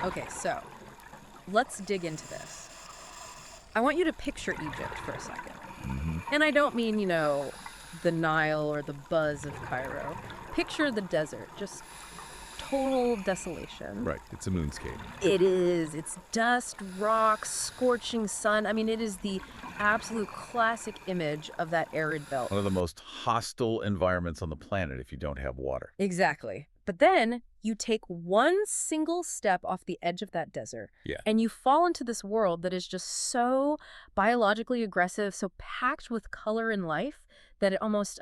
Okay, so let's dig into this. I want you to picture Egypt for a second. Hmm. And I don't mean, the Nile or the buzz of Cairo. Picture the desert, just total desolation. Right, it's a moonscape. It is. It's dust, rocks, scorching sun. I mean, it is the absolute classic image of that arid belt. One of the most hostile environments on the planet if you don't have water. Exactly. But then you take one single step off the edge of that desert Yeah. and you fall into this world that is just so biologically aggressive, so packed with color and life that it almost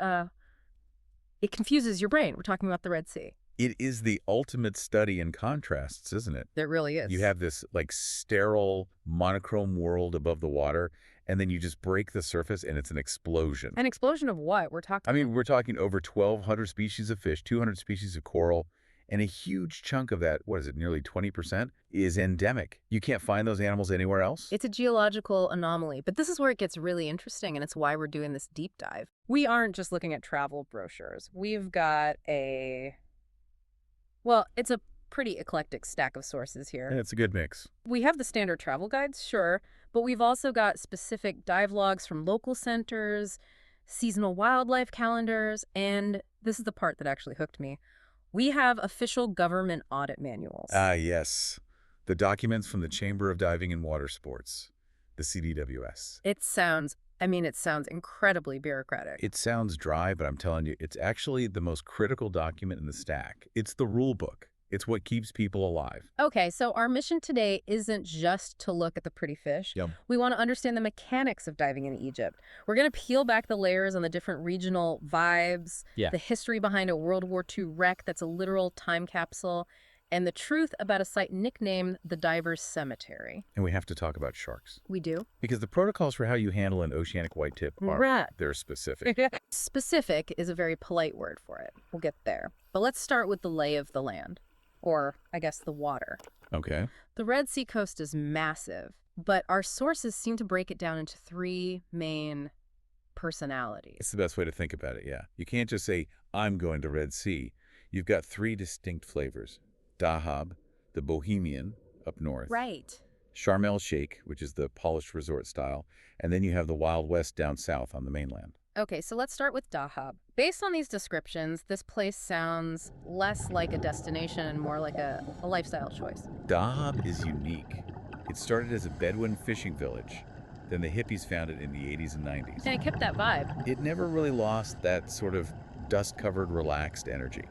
it confuses your brain. We're talking about the Red Sea. It is the ultimate study in contrasts, isn't it? It really is. You have this like sterile monochrome world above the water, and then you just break the surface and it's an explosion. An explosion of what? We're talking I mean, we're talking over 1,200 species of fish, 200 species of coral, and a huge chunk of that, what is it, nearly 20%, is endemic. You can't find those animals anywhere else? It's a geological anomaly, but this is where it gets really interesting, and it's why we're doing this deep dive. We aren't just looking at travel brochures. We've got it's a pretty eclectic stack of sources here. Yeah, it's a good mix. We have the standard travel guides, sure, but we've also got specific dive logs from local centers, seasonal wildlife calendars, and this is the part that actually hooked me. We have official government audit manuals. Ah, yes. The documents from the Chamber of Diving and Water Sports, the CDWS. It sounds incredibly bureaucratic. It sounds dry, but I'm telling you, it's actually the most critical document in the stack. It's the rule book. It's what keeps people alive. Okay, so our mission today isn't just to look at the pretty fish. Yep. We want to understand the mechanics of diving in Egypt. We're going to peel back the layers on the different regional vibes, Yeah. the history behind a World War II wreck that's a literal time capsule, and the truth about a site nicknamed the Divers Cemetery. And we have to talk about sharks. We do? Because the protocols for how you handle an oceanic whitetip are, Right. they're specific. Specific is a very polite word for it. We'll get there. But let's start with the lay of the land. Or, I guess, the water. Okay. The Red Sea coast is massive, but our sources seem to break it down into three main personalities. It's the best way to think about it, yeah. You can't just say, I'm going to Red Sea. You've got three distinct flavors. Dahab, the Bohemian, up north. Right. Sharm el-Sheikh, which is the polished resort style. And then you have the Wild West down south on the mainland. Okay, so let's start with Dahab. Based on these descriptions, this place sounds less like a destination and more like a lifestyle choice. Dahab is unique. It started as a Bedouin fishing village. Then the hippies found it in the 80s and 90s. And it kept that vibe. It never really lost that sort of dust-covered, relaxed energy.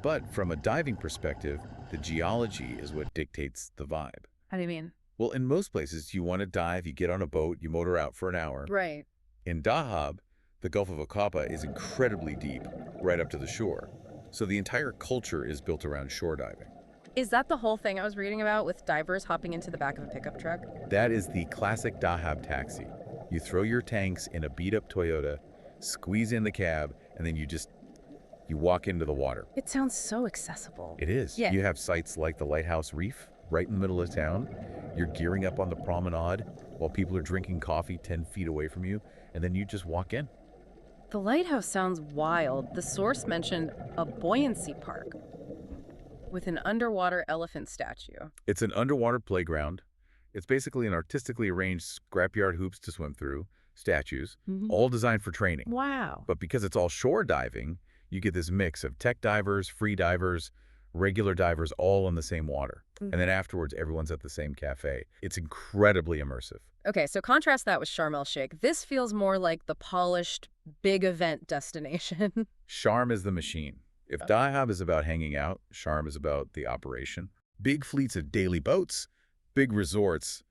But from a diving perspective, the geology is what dictates the vibe. How do you mean? Well, in most places, you want to dive, you get on a boat, you motor out for an hour. Right. In Dahab, the Gulf of Aqaba is incredibly deep, right up to the shore. So the entire culture is built around shore diving. Is that the whole thing I was reading about with divers hopping into the back of a pickup truck? That is the classic Dahab taxi. You throw your tanks in a beat-up Toyota, squeeze in the cab, and then you walk into the water. It sounds so accessible. It is. Yeah. You have sites like the Lighthouse Reef right in the middle of town. You're gearing up on the promenade while people are drinking coffee 10 feet away from you, and then you just walk in. The lighthouse sounds wild. The source mentioned a buoyancy park with an underwater elephant statue. It's an underwater playground. It's basically an artistically arranged scrapyard hoops to swim through, statues, all designed for training. Wow. But because it's all shore diving, you get this mix of tech divers, free divers, regular divers, all in the same water. And then afterwards, everyone's at the same cafe. It's incredibly immersive. Okay, so contrast that with Sharm el-Sheikh. This feels more like the polished, big event destination. Sharm is the machine. If Dahab is about hanging out, Sharm is about the operation. Big fleets of daily boats, big resorts,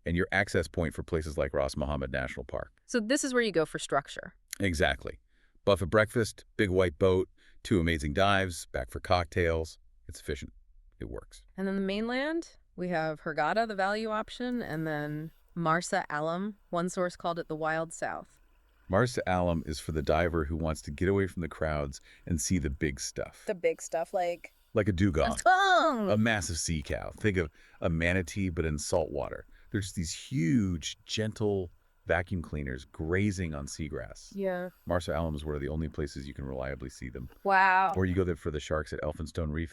and your access point for places like Ras Mohammed National Park. So this is where you go for structure. Exactly. Buffet breakfast, big white boat, 2 amazing dives, back for cocktails. It's efficient. It works. And then the mainland, we have Hurghada, the value option, and then Marsa Alam. One source called it the Wild South. Marsa Alam is for the diver who wants to get away from the crowds and see the big stuff. The big stuff like Like a dugong, oh, a massive sea cow. Think of a manatee, but in salt water. There's these huge, gentle vacuum cleaners grazing on seagrass. yeah. Marsa Alam is one of the only places you can reliably see them. Wow. Or you go there for the sharks at Elphinstone Reef.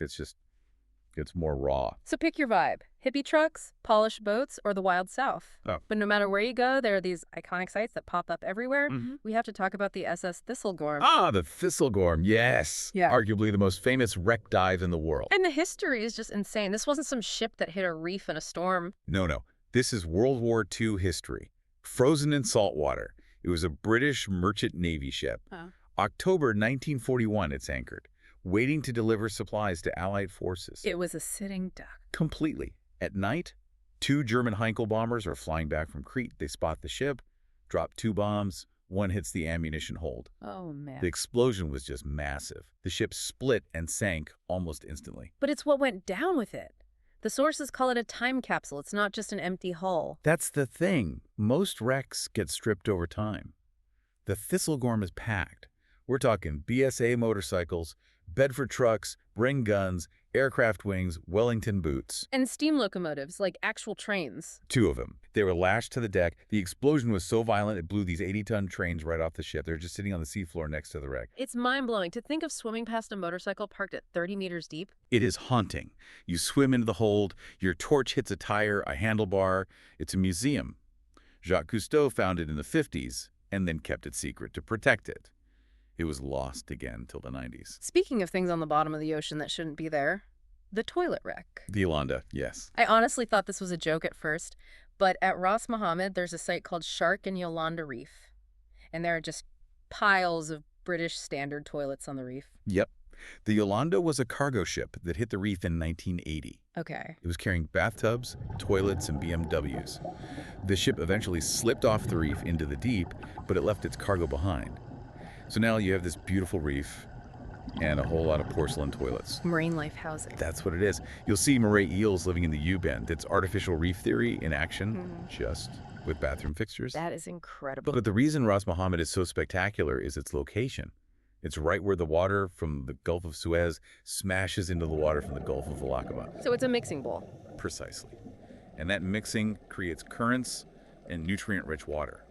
It's more raw. So pick your vibe. Hippie trucks, polished boats, or the wild south. Oh. But no matter where you go, there are these iconic sites that pop up everywhere. We have to talk about the SS Thistlegorm. Ah, the Thistlegorm, yes. Yeah. Arguably the most famous wreck dive in the world. And the history is just insane. This wasn't some ship that hit a reef in a storm. No. This is World War II history. Frozen in salt water. It was a British merchant navy ship. Oh. October 1941, it's anchored, waiting to deliver supplies to Allied forces. It was a sitting duck. Completely. At night, 2 German Heinkel bombers are flying back from Crete. They spot the ship, drop 2 bombs. One hits the ammunition hold. Oh, man. The explosion was just massive. The ship split and sank almost instantly. But it's what went down with it. The sources call it a time capsule. It's not just an empty hull. That's the thing. Most wrecks get stripped over time. The Thistlegorm is packed. We're talking BSA motorcycles, Bedford trucks, Bring guns, aircraft wings, Wellington boots. And steam locomotives, like actual trains. 2 of them. They were lashed to the deck. The explosion was so violent it blew these 80-ton trains right off the ship. They're just sitting on the seafloor next to the wreck. It's mind-blowing to think of swimming past a motorcycle parked at 30 meters deep. It is haunting. You swim into the hold, your torch hits a tire, a handlebar. It's a museum. Jacques Cousteau found it in the 50s and then kept it secret to protect it. It was lost again till the 90s. Speaking of things on the bottom of the ocean that shouldn't be there, the toilet wreck. The Yolanda, yes. I honestly thought this was a joke at first, but at Ras Mohammed, there's a site called Shark and Yolanda Reef. And there are just piles of British standard toilets on the reef. Yep. The Yolanda was a cargo ship that hit the reef in 1980. Okay. It was carrying bathtubs, toilets, and BMWs. The ship eventually slipped off the reef into the deep, but it left its cargo behind. So now you have this beautiful reef and a whole lot of porcelain toilets. Marine life housing. That's what it is. You'll see moray eels living in the U-bend. It's artificial reef theory in action, just with bathroom fixtures. That is incredible. But the reason Ras Mohammed is so spectacular is its location. It's right where the water from the Gulf of Suez smashes into the water from the Gulf of Aqaba. So it's a mixing bowl. Precisely. And that mixing creates currents and nutrient-rich water.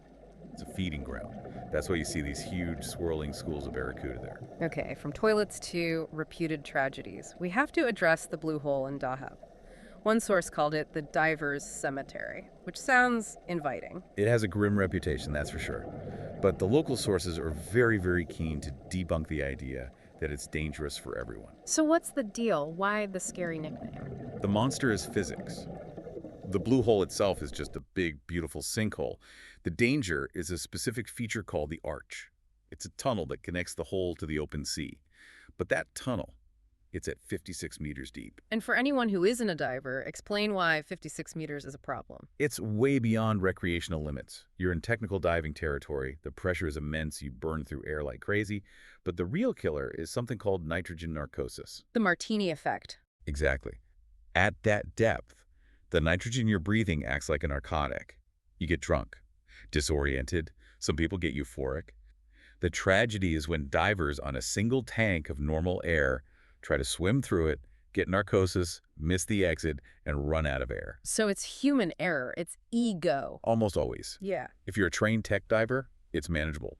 It's a feeding ground. That's why you see these huge swirling schools of barracuda there. Okay, from toilets to reputed tragedies, we have to address the Blue Hole in Dahab. One source called it the Divers' Cemetery, which sounds inviting. It has a grim reputation, that's for sure. But the local sources are very, very keen to debunk the idea that it's dangerous for everyone. So what's the deal? Why the scary nickname? The monster is physics. The blue hole itself is just a big, beautiful sinkhole. The danger is a specific feature called the arch. It's a tunnel that connects the hole to the open sea. But that tunnel, it's at 56 meters deep. And for anyone who isn't a diver, explain why 56 meters is a problem. It's way beyond recreational limits. You're in technical diving territory. The pressure is immense. You burn through air like crazy. But the real killer is something called nitrogen narcosis. The Martini effect. Exactly. At that depth, the nitrogen you're breathing acts like a narcotic. You get drunk, disoriented. Some people get euphoric. The tragedy is when divers on a single tank of normal air try to swim through it, get narcosis, miss the exit, and run out of air. So it's human error. It's ego. Almost always. Yeah. If you're a trained tech diver, it's manageable.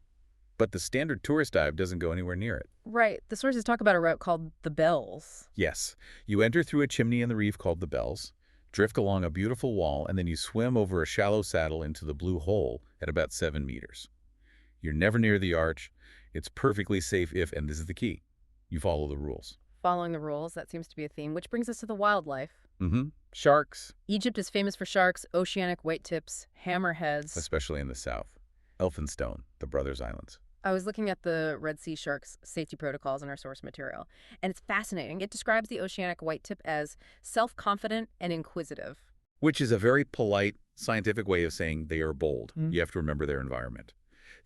But the standard tourist dive doesn't go anywhere near it. Right. The sources talk about a route called the Bells. Yes. You enter through a chimney in the reef called the Bells, drift along a beautiful wall, and then you swim over a shallow saddle into the blue hole at about 7 meters. You're never near the arch. It's perfectly safe if, and this is the key, you follow the rules. Following the rules, that seems to be a theme, which brings us to the wildlife. Sharks, Egypt is famous for sharks, oceanic whitetips, hammerheads. especially in the south. Elphinstone, the Brothers Islands. I was looking at the Red Sea sharks safety protocols in our source material, and it's fascinating. It describes the oceanic whitetip as self-confident and inquisitive. Which is a very polite, scientific way of saying they are bold. You have to remember their environment.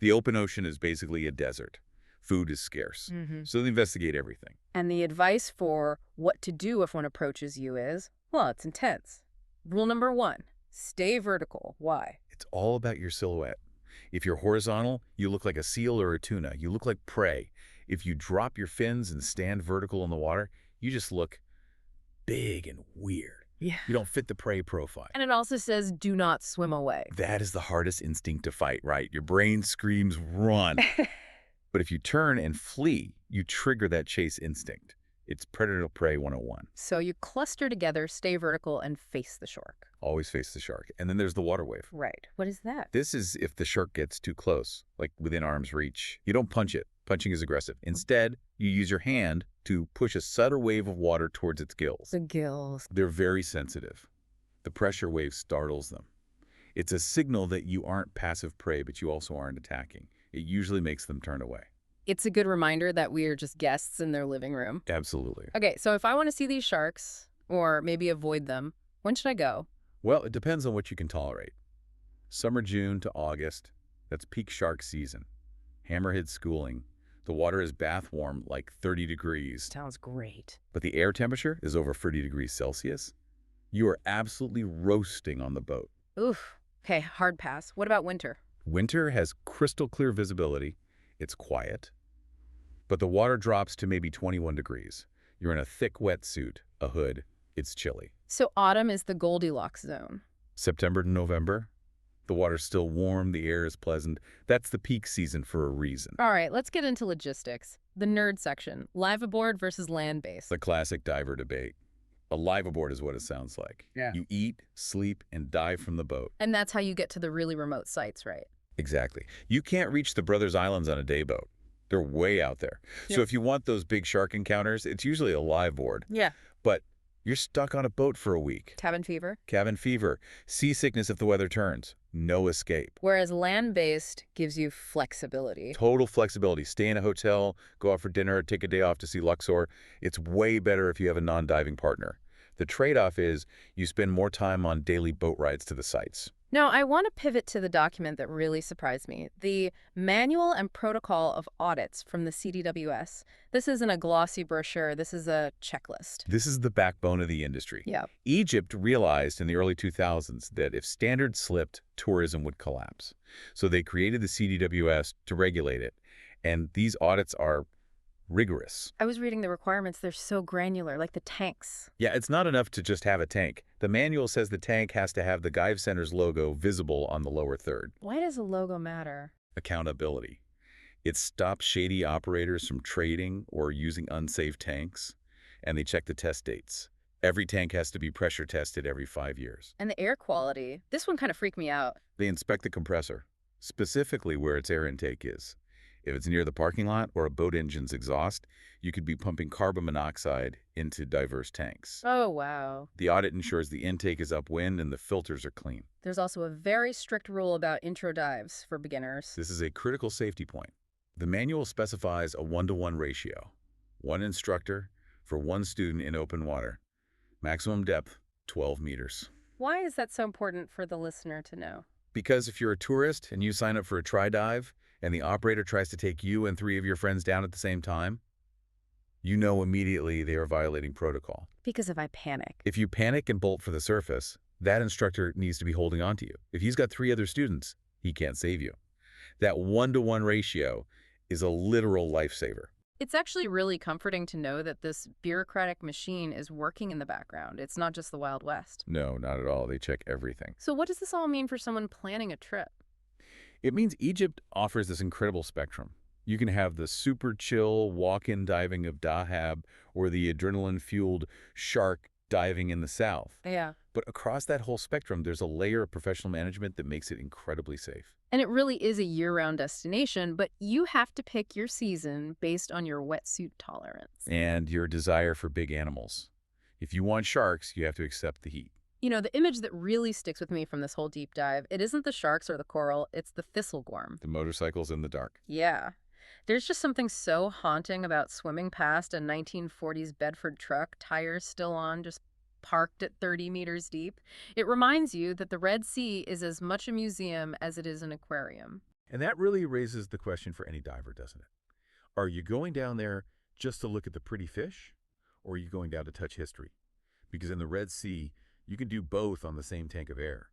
The open ocean is basically a desert. Food is scarce. So they investigate everything. And the advice for what to do if one approaches you is, well, it's intense. Rule number 1, stay vertical. Why? It's all about your silhouette. If you're horizontal, you look like a seal or a tuna. You look like prey. If you drop your fins and stand vertical in the water, you just look big and weird. Yeah. You don't fit the prey profile. And it also says, do not swim away. That is the hardest instinct to fight, right? Your brain screams, run. But if you turn and flee, you trigger that chase instinct. It's predator-prey 101. So you cluster together, stay vertical, and face the shark. Always face the shark. And then there's the water wave. Right. What is that? This is if the shark gets too close, like within arm's reach. You don't punch it. Punching is aggressive. Instead, you use your hand to push a subtle wave of water towards its gills. The gills. They're very sensitive. The pressure wave startles them. It's a signal that you aren't passive prey, but you also aren't attacking. It usually makes them turn away. It's a good reminder that we are just guests in their living room. Absolutely. Okay, so if I want to see these sharks, or maybe avoid them, when should I go? Well, it depends on what you can tolerate. Summer June to August, that's peak shark season. Hammerhead schooling. The water is bath warm, like 30 degrees. Sounds great. But the air temperature is over 30 degrees Celsius. You are absolutely roasting on the boat. Oof. Okay, hard pass. What about winter? Winter has crystal clear visibility. It's quiet. But the water drops to maybe 21 degrees. You're in a thick wetsuit, a hood. It's chilly. So autumn is the Goldilocks zone. September to November, the water's still warm, the air is pleasant. That's the peak season for a reason. All right, let's get into logistics. The nerd section, live aboard versus land-based. The classic diver debate. A live aboard is what it sounds like. Yeah. You eat, sleep, and dive from the boat. And that's how you get to the really remote sites, right? Exactly. You can't reach the Brothers Islands on a day boat. They're way out there. Yep. So if you want those big shark encounters, it's usually a live board. Yeah. But you're stuck on a boat for a week. Cabin fever. Cabin fever, seasickness if the weather turns, no escape. Whereas land-based gives you flexibility. Total flexibility. Stay in a hotel, go out for dinner, take a day off to see Luxor. It's way better if you have a non-diving partner. The trade-off is you spend more time on daily boat rides to the sites. Now, I want to pivot to the document that really surprised me, the Manual and Protocol of Audits from the CDWS. This isn't a glossy brochure. This is a checklist. This is the backbone of the industry. Yeah. Egypt realized in the early 2000s that if standards slipped, tourism would collapse. So they created the CDWS to regulate it. And these audits are rigorous. I was reading the requirements. They're so granular, like the tanks. Yeah, it's not enough to just have a tank. The manual says the tank has to have the Dive Center's logo visible on the lower third. Why does a logo matter? Accountability. It stops shady operators from trading or using unsafe tanks, and they check the test dates. Every tank has to be pressure tested every 5 years. And the air quality. This one kind of freaked me out. They inspect the compressor, specifically where its air intake is. If it's near the parking lot or a boat engine's exhaust, you could be pumping carbon monoxide into diverse tanks. Oh, wow. The audit ensures the intake is upwind and the filters are clean. There's also a very strict rule about intro dives for beginners. This is a critical safety point. The manual specifies a 1-to-1 ratio. 1 instructor for 1 student in open water. Maximum depth, 12 meters. Why is that so important for the listener to know? Because if you're a tourist and you sign up for a tri-dive, and the operator tries to take you and 3 of your friends down at the same time, you know immediately they are violating protocol. Because if I panic. If you panic and bolt for the surface, that instructor needs to be holding on to you. If he's got 3 other students, he can't save you. That 1-to-1 ratio is a literal lifesaver. It's actually really comforting to know that this bureaucratic machine is working in the background. It's not just the Wild West. No, not at all. They check everything. So what does this all mean for someone planning a trip? It means Egypt offers this incredible spectrum. You can have the super chill walk-in diving of Dahab or the adrenaline-fueled shark diving in the south. Yeah. But across that whole spectrum, there's a layer of professional management that makes it incredibly safe. And it really is a year-round destination, but you have to pick your season based on your wetsuit tolerance. And your desire for big animals. If you want sharks, you have to accept the heat. You know, the image that really sticks with me from this whole deep dive, it isn't the sharks or the coral, it's the thistlegorm. The motorcycles in the dark. Yeah. There's just something so haunting about swimming past a 1940s Bedford truck, tires still on, just parked at 30 meters deep. It reminds you that the Red Sea is as much a museum as it is an aquarium. And that really raises the question for any diver, doesn't it? Are you going down there just to look at the pretty fish? Or are you going down to touch history? Because in the Red Sea, you can do both on the same tank of air.